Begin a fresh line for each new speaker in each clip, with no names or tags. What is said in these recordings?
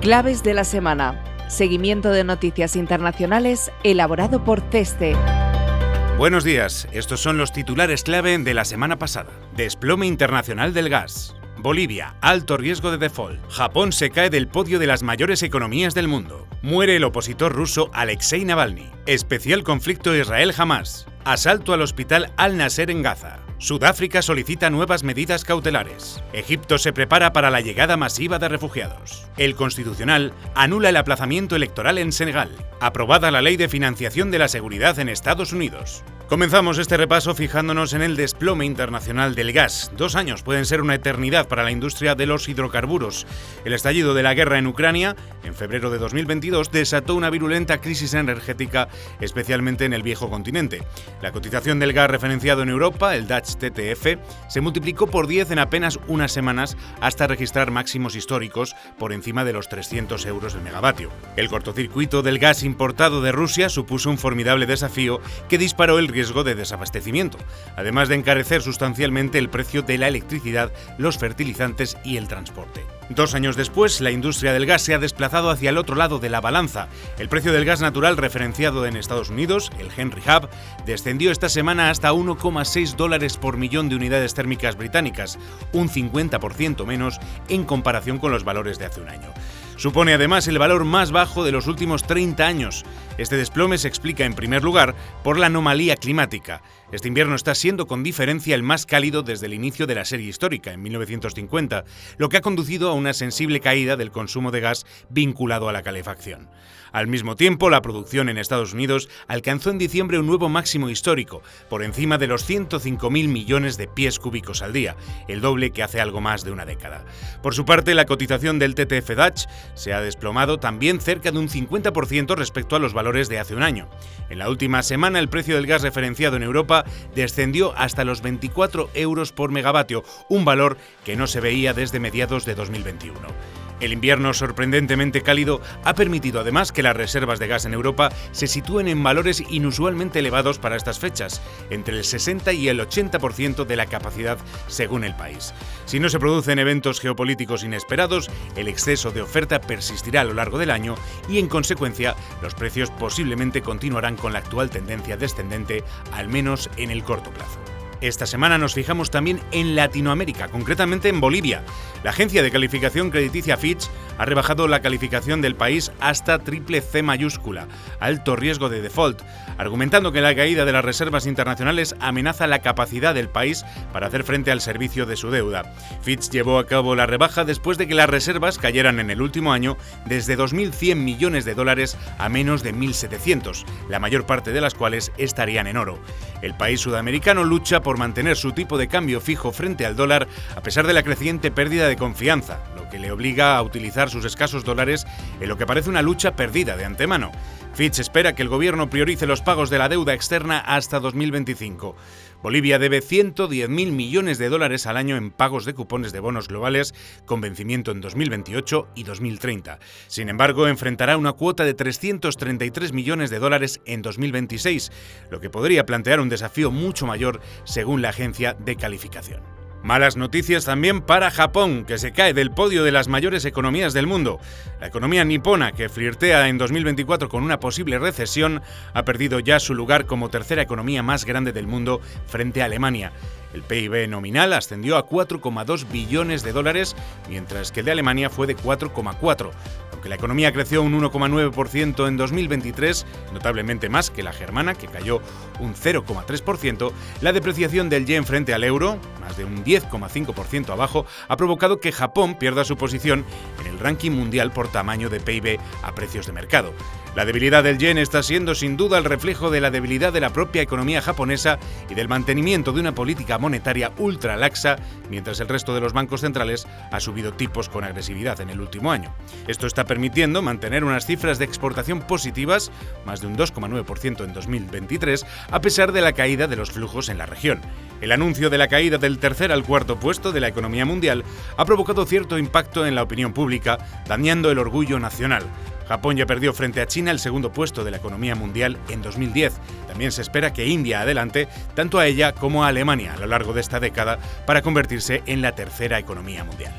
Claves de la semana. Seguimiento de noticias internacionales elaborado por CESTE.
Buenos días, estos son los titulares clave de la semana pasada. Desplome internacional del gas. Bolivia, alto riesgo de default. Japón se cae del podio de las mayores economías del mundo. Muere el opositor ruso Alexei Navalny. Especial conflicto Israel-Hamás. Asalto al hospital Al-Nasser en Gaza. Sudáfrica solicita nuevas medidas cautelares. Egipto se prepara para la llegada masiva de refugiados. El Constitucional anula el aplazamiento electoral en Senegal. Aprobada la Ley de Financiación de la Seguridad en Estados Unidos. Comenzamos este repaso fijándonos en el desplome internacional del gas. 2 años pueden ser una eternidad para la industria de los hidrocarburos. El estallido de la guerra en Ucrania, en febrero de 2022, desató una virulenta crisis energética, especialmente en el viejo continente. La cotización del gas referenciado en Europa, el Dutch TTF, se multiplicó por 10 en apenas unas semanas hasta registrar máximos históricos por encima de los 300 euros el megavatio. El cortocircuito del gas importado de Rusia supuso un formidable desafío que disparó el riesgo de desabastecimiento, además de encarecer sustancialmente el precio de la electricidad, los fertilizantes y el transporte. 2 años después, la industria del gas se ha desplazado hacia el otro lado de la balanza. El precio del gas natural referenciado en Estados Unidos, el Henry Hub, descendió esta semana hasta $1,6 por millón de unidades térmicas británicas, un 50% menos en comparación con los valores de hace un año. Supone además el valor más bajo de los últimos 30 años. Este desplome se explica en primer lugar por la anomalía climática. Este invierno está siendo con diferencia el más cálido desde el inicio de la serie histórica, en 1950, lo que ha conducido a una sensible caída del consumo de gas vinculado a la calefacción. Al mismo tiempo, la producción en Estados Unidos alcanzó en diciembre un nuevo máximo histórico, por encima de los 105.000 millones de pies cúbicos al día, el doble que hace algo más de una década. Por su parte, la cotización del TTF Dutch se ha desplomado también cerca de un 50% respecto a los valores de hace un año. En la última semana, el precio del gas referenciado en Europa descendió hasta los 24 euros por megavatio, un valor que no se veía desde mediados de 2021. El invierno sorprendentemente cálido ha permitido además que las reservas de gas en Europa se sitúen en valores inusualmente elevados para estas fechas, entre el 60 y el 80% de la capacidad según el país. Si no se producen eventos geopolíticos inesperados, el exceso de oferta persistirá a lo largo del año y, en consecuencia, los precios posiblemente continuarán con la actual tendencia descendente, al menos en el corto plazo. Esta semana nos fijamos también en Latinoamérica, concretamente en Bolivia. La agencia de calificación crediticia Fitch ha rebajado la calificación del país hasta CCC mayúscula, alto riesgo de default, argumentando que la caída de las reservas internacionales amenaza la capacidad del país para hacer frente al servicio de su deuda. Fitch llevó a cabo la rebaja después de que las reservas cayeran en el último año desde $2.100 millones a menos de 1.700, la mayor parte de las cuales estarían en oro. El país sudamericano lucha por mantener su tipo de cambio fijo frente al dólar a pesar de la creciente pérdida de confianza, lo que le obliga a utilizar sus escasos dólares en lo que parece una lucha perdida de antemano. Fitch espera que el gobierno priorice los pagos de la deuda externa hasta 2025. Bolivia debe $110.000 millones al año en pagos de cupones de bonos globales con vencimiento en 2028 y 2030. Sin embargo, enfrentará una cuota de $333 millones en 2026, lo que podría plantear un desafío mucho mayor según la agencia de calificación. Malas noticias también para Japón, que se cae del podio de las mayores economías del mundo. La economía nipona, que flirtea en 2024 con una posible recesión, ha perdido ya su lugar como tercera economía más grande del mundo frente a Alemania. El PIB nominal ascendió a $4,2 billones, mientras que el de Alemania fue de 4,4. Aunque la economía creció un 1,9% en 2023, notablemente más que la germana, que cayó un 0,3%, la depreciación del yen frente al euro, más de un 10,5% abajo, ha provocado que Japón pierda su posición en el ranking mundial por tamaño de PIB a precios de mercado. La debilidad del yen está siendo sin duda el reflejo de la debilidad de la propia economía japonesa y del mantenimiento de una política monetaria ultra laxa, mientras el resto de los bancos centrales ha subido tipos con agresividad en el último año. Esto está permitiendo mantener unas cifras de exportación positivas, más de un 2,9% en 2023, a pesar de la caída de los flujos en la región. El anuncio de la caída del tercer al cuarto puesto de la economía mundial ha provocado cierto impacto en la opinión pública, dañando el orgullo nacional. Japón ya perdió frente a China el segundo puesto de la economía mundial en 2010. También se espera que India adelante tanto a ella como a Alemania a lo largo de esta década para convertirse en la tercera economía mundial.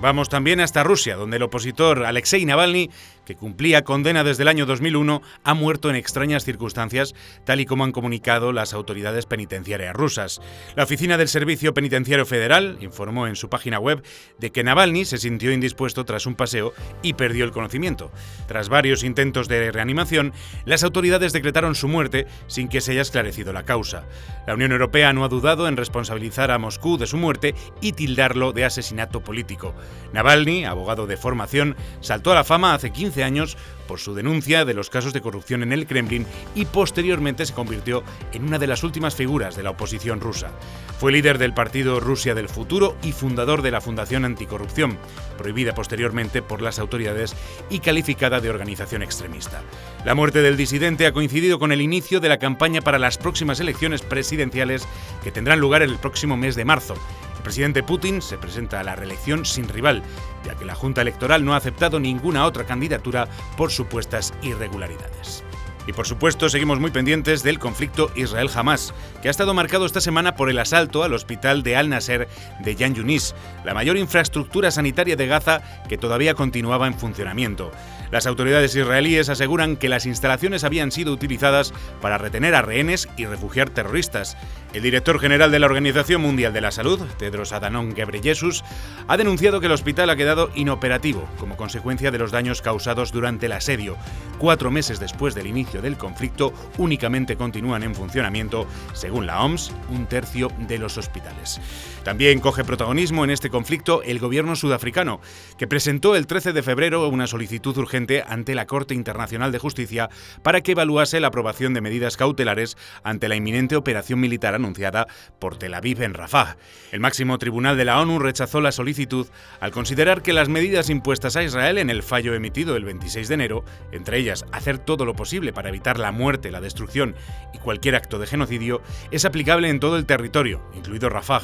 vamos también hasta Rusia, donde el opositor Alexei Navalny, que cumplía condena desde el año 2001, ha muerto en extrañas circunstancias, tal y como han comunicado las autoridades penitenciarias rusas. La oficina del Servicio Penitenciario Federal informó en su página web de que Navalny se sintió indispuesto tras un paseo y perdió el conocimiento. Tras varios intentos de reanimación, las autoridades decretaron su muerte sin que se haya esclarecido la causa. La Unión Europea no ha dudado en responsabilizar a Moscú de su muerte y tildarlo de asesinato político. Navalny, abogado de formación, saltó a la fama hace 15 años por su denuncia de los casos de corrupción en el Kremlin y posteriormente se convirtió en una de las últimas figuras de la oposición rusa. Fue líder del partido Rusia del Futuro y fundador de la Fundación Anticorrupción, prohibida posteriormente por las autoridades y calificada de organización extremista. La muerte del disidente ha coincidido con el inicio de la campaña para las próximas elecciones presidenciales que tendrán lugar el próximo mes de marzo. El presidente Putin se presenta a la reelección sin rival, ya que la Junta Electoral no ha aceptado ninguna otra candidatura por supuestas irregularidades. Y por supuesto seguimos muy pendientes del conflicto Israel-Hamás, que ha estado marcado esta semana por el asalto al hospital de Al-Nasser de Khan Yunis, la mayor infraestructura sanitaria de Gaza que todavía continuaba en funcionamiento. Las autoridades israelíes aseguran que las instalaciones habían sido utilizadas para retener a rehenes y refugiar terroristas. El director general de la Organización Mundial de la Salud, Tedros Adhanom Ghebreyesus, ha denunciado que el hospital ha quedado inoperativo como consecuencia de los daños causados durante el asedio. 4 meses después del inicio del conflicto, únicamente continúan en funcionamiento, según la OMS, 1/3 de los hospitales. También coge protagonismo en este conflicto el gobierno sudafricano, que presentó el 13 de febrero una solicitud urgente ante la Corte Internacional de Justicia para que evaluase la aprobación de medidas cautelares ante la inminente operación militar anunciada por Tel Aviv en Rafah. El máximo tribunal de la ONU rechazó la solicitud al considerar que las medidas impuestas a Israel en el fallo emitido el 26 de enero, entre ellas hacer todo lo posible para evitar la muerte, la destrucción y cualquier acto de genocidio, es aplicable en todo el territorio, incluido Rafah.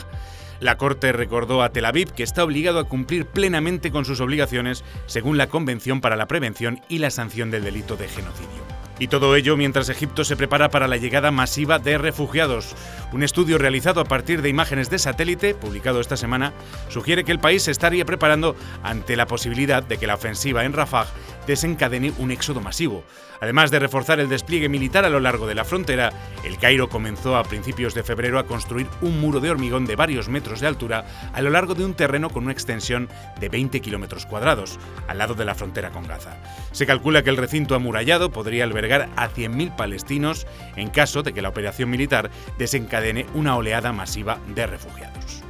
La Corte recordó a Tel Aviv que está obligado a cumplir plenamente con sus obligaciones según la Convención para la Prevención y la Sanción del Delito de Genocidio. Y todo ello mientras Egipto se prepara para la llegada masiva de refugiados. Un estudio realizado a partir de imágenes de satélite, publicado esta semana, sugiere que el país se estaría preparando ante la posibilidad de que la ofensiva en Rafah desencadene un éxodo masivo. Además de reforzar el despliegue militar a lo largo de la frontera, El Cairo comenzó a principios de febrero a construir un muro de hormigón de varios metros de altura a lo largo de un terreno con una extensión de 20 kilómetros cuadrados, al lado de la frontera con Gaza. Se calcula que el recinto amurallado podría albergar a 100.000 palestinos en caso de que la operación militar desencadene una oleada masiva de refugiados.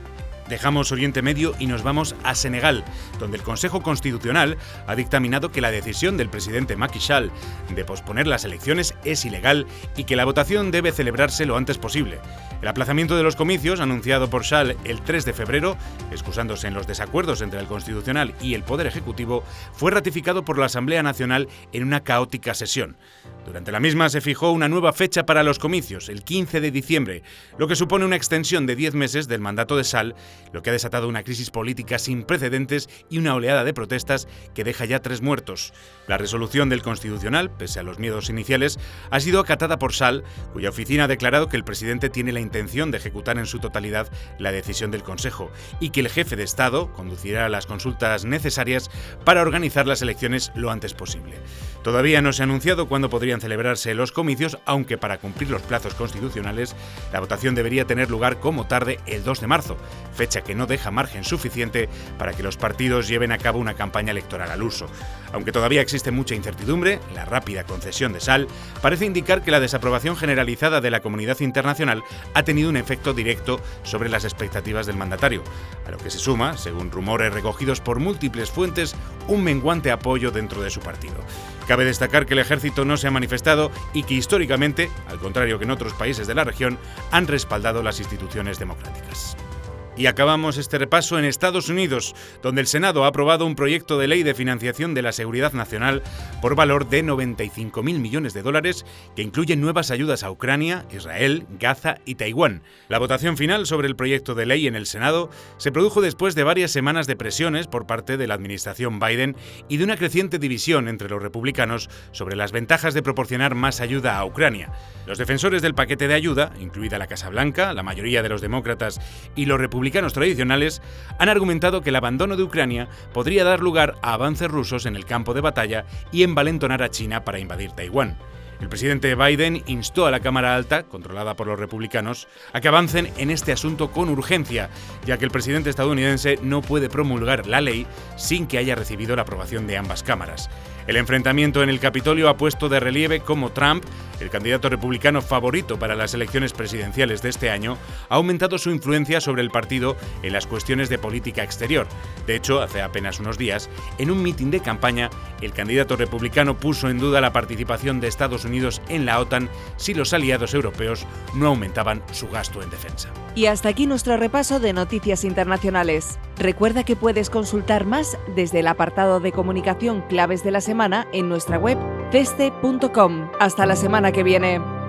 Dejamos Oriente Medio y nos vamos a Senegal, donde el Consejo Constitucional ha dictaminado que la decisión del presidente Macky Sall de posponer las elecciones es ilegal y que la votación debe celebrarse lo antes posible. El aplazamiento de los comicios, anunciado por Sall el 3 de febrero, excusándose en los desacuerdos entre el Constitucional y el Poder Ejecutivo, fue ratificado por la Asamblea Nacional en una caótica sesión. Durante la misma se fijó una nueva fecha para los comicios, el 15 de diciembre, lo que supone una extensión de 10 meses del mandato de Sall, lo que ha desatado una crisis política sin precedentes y una oleada de protestas que deja ya 3 muertos. La resolución del Constitucional, pese a los miedos iniciales, ha sido acatada por Sall, cuya oficina ha declarado que el presidente tiene la intención de ejecutar en su totalidad la decisión del Consejo y que el jefe de Estado conducirá las consultas necesarias para organizar las elecciones lo antes posible. Todavía no se ha anunciado cuándo podrían celebrarse los comicios, aunque para cumplir los plazos constitucionales, la votación debería tener lugar como tarde el 2 de marzo, fecha que no deja margen suficiente para que los partidos lleven a cabo una campaña electoral al uso. Aunque todavía existe mucha incertidumbre, la rápida concesión de Sall parece indicar que la desaprobación generalizada de la comunidad internacional ha tenido un efecto directo sobre las expectativas del mandatario, a lo que se suma, según rumores recogidos por múltiples fuentes, un menguante apoyo dentro de su partido. Cabe destacar que el ejército no se ha manifestado y que históricamente, al contrario que en otros países de la región, han respaldado las instituciones democráticas. Y acabamos este repaso en Estados Unidos, donde el Senado ha aprobado un proyecto de ley de financiación de la seguridad nacional por valor de 95.000 millones de dólares que incluye nuevas ayudas a Ucrania, Israel, Gaza y Taiwán. La votación final sobre el proyecto de ley en el Senado se produjo después de varias semanas de presiones por parte de la administración Biden y de una creciente división entre los republicanos sobre las ventajas de proporcionar más ayuda a Ucrania. Los defensores del paquete de ayuda, incluida la Casa Blanca, la mayoría de los demócratas y los republicanos, republicanos tradicionales han argumentado que el abandono de Ucrania podría dar lugar a avances rusos en el campo de batalla y envalentonar a China para invadir Taiwán. El presidente Biden instó a la Cámara Alta, controlada por los republicanos, a que avancen en este asunto con urgencia, ya que el presidente estadounidense no puede promulgar la ley sin que haya recibido la aprobación de ambas cámaras. El enfrentamiento en el Capitolio ha puesto de relieve cómo Trump, el candidato republicano favorito para las elecciones presidenciales de este año, ha aumentado su influencia sobre el partido en las cuestiones de política exterior. De hecho, hace apenas unos días, en un mitin de campaña, el candidato republicano puso en duda la participación de Estados Unidos en la OTAN si los aliados europeos no aumentaban su gasto en defensa.
Y hasta aquí nuestro repaso de noticias internacionales. Recuerda que puedes consultar más desde el apartado de comunicación Claves de la Semana en nuestra web ceste.com. Hasta la semana que viene.